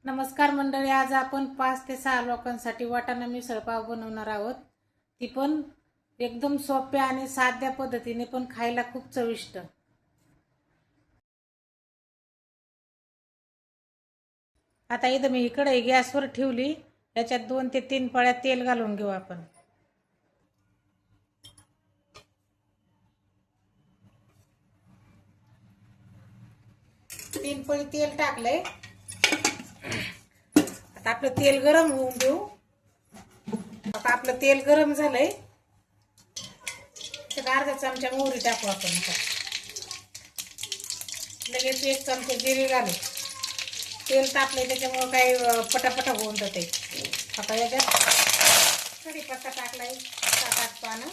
नमस्कार मंडळी, आज आपण 5 ते 6 लोकांसाठी वाटाणा मिसळ पाव बनवणार आहोत. ती पण एकदम सोप्या आणि साध्या पद्धतीने, पण खायला खूप चविष्ट. आता इथं मी कढई गॅसवर ठेवली. याच्यात 2 ते 3 पळ्या तेल घालून घेऊ आपण. 3 पळी तेल टाकलंय. आता आपलं तेल गरम होऊन देऊ. आता आपलं तेल गरम झालंय. त्यात अर्धा चमचा मोहरी टाकू आपण. लगेच 1 चमचा जिरे घालू. तेल तापलंय त्याच्यामुळे काही पटापटा होऊन जाते. आता याच्यात कढीपत्ता टाकलाय 7-8 पानं.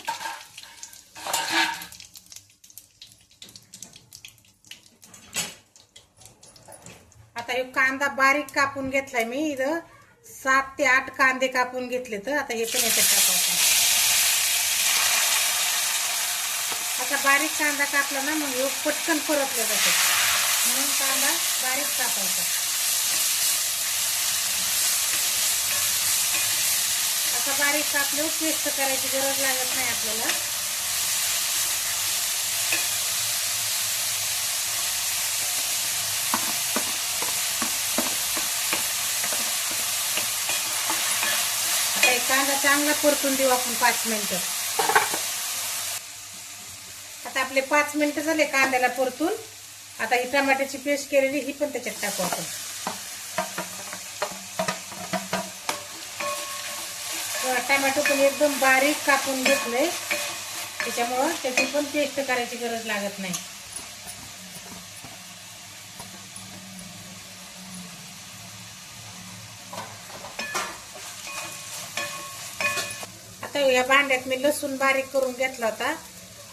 आता हे कांदा बारीक कापून घेतलाय मी. इथं 7 ते 8 कांदे कापून घेतले. तर आता हे पण याच्यात टाकू आपण. आता बारीक कांदा कापला ना, मग पटकन परतलं जातं, म्हणून कांदा बारीक कापायचा. आता बारीक कापल्यावर पेस्ट करायची गरज लागत नाही आपल्याला. आता कांदा चांगला परतून देऊ आपण 5 मिनिटं. आता आपले 5 मिनिटं झाले कांद्याला परतून. आता ही टमाट्याची पेस्ट केलेली ही पण त्याच्यात टाकू आपण. टमाटो पण एकदम बारीक कापून घेतलंय, त्याच्यामुळं त्याची पण पेस्ट करायची गरज लागत नाही. आता या भांड्यात मी लसूण बारीक करून घेतला होता.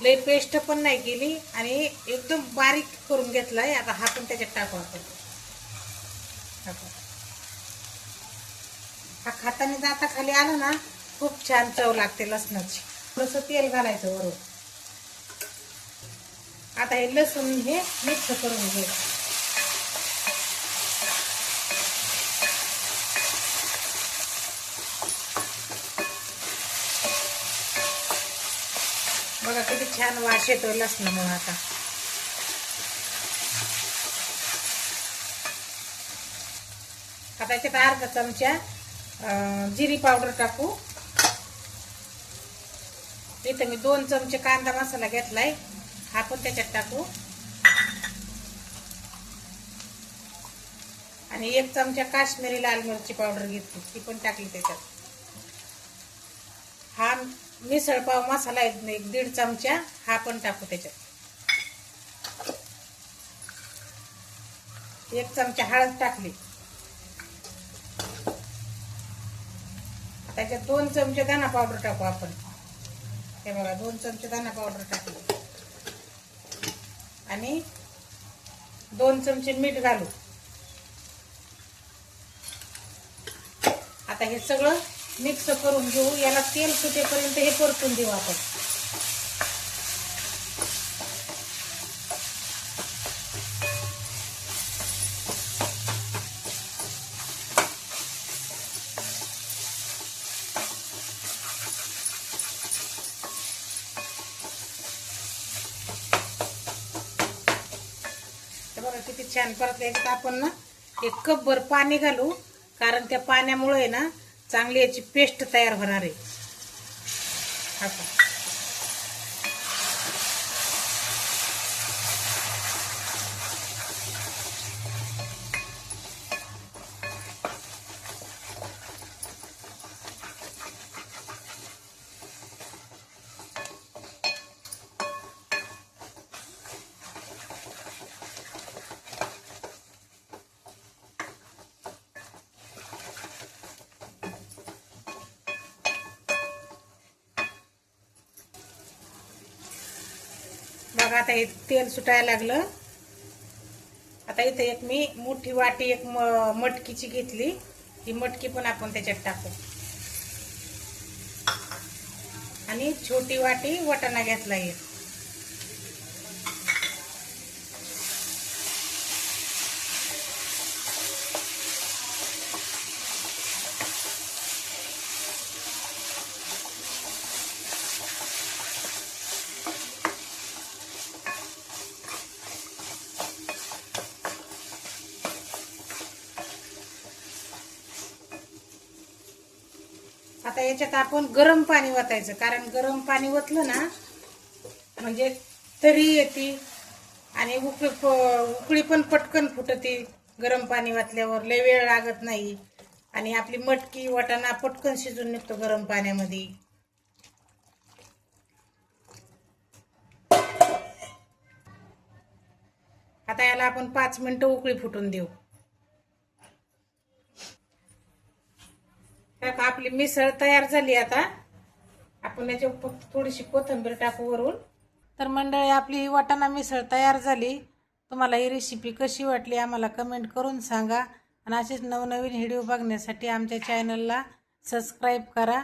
लई पेस्ट पण नाही केली आणि एकदम बारीक करून घेतलाय. आता हा पण त्याच्यात टाकू आपण. हा खाताना दाता खाली आला ना, खूप छान चव लागते लसणाची. थोडंसं तेल घालायचं वरून. आता हे लसूण हे मिक्स करून घे. बघा किती छान वास येतोय लसणामुळे. आता याच्यात अर्धा चमचा जिरी पावडर टाकू. इथं मी 2 चमचे कांदा मसाला घेतलाय, हा पण त्याच्यात टाकू. आणि 1 चमचा काश्मीरी लाल मिरची पावडर घेतली, ती पण टाकली त्याच्यात. हा मिसळ पाव मसाला आहे 1.5 चमचा, हा पण टाकू त्याच्यात. 1 चमचा हळद टाकली. त्याच्यात 2 चमचे धना पावडर टाकू आपण. हे बघा 2 चमचे धना पावडर टाकली. आणि 2 चमचे मीठ घालू. आता हे सगळं मिक्स करून घेऊ. याला तेल सुटेपर्यंत हे परतून देऊ आपण. बघा किती छान परतलं. आपण ना 1 कप भर पाणी घालू, कारण त्या पाण्यामुळे ना चांगली याची पेस्ट तयार होणार आहे. बघा आता हे तेल सुटायला लागलं. आता इथे एक मी मोठी वाटी एक मटकीची घेतली. ही मटकी पण आपण त्याच्यात टाकू. आणि छोटी वाटी वाटाणा घेतला आहे. आता याच्यात आपण गरम पाणी ओतायचं, कारण गरम पाणी ओतलं ना म्हणजे तरी येते आणि उकळी पण पटकन फुटते. गरम पाणी ओतल्यावर लय वेळ लागत नाही आणि आपली मटकी वाटाणा पटकन शिजून निघतो गरम पाण्यामध्ये. आता याला आपण 5 मिनिटं उकळी फुटून देऊ. आपली मिसळ तयार झाली. आता आपण याच्यावर थोडीशी कोथिंबीर टाकू वरून. तर मंडळी, आपली ही वाटाणा मिसळ तयार झाली. तुम्हाला ही रेसिपी कशी वाटली आम्हाला कमेंट करून सांगा आणि असेच नवनवीन व्हिडिओ बघण्यासाठी आमच्या चॅनलला सबस्क्राईब करा.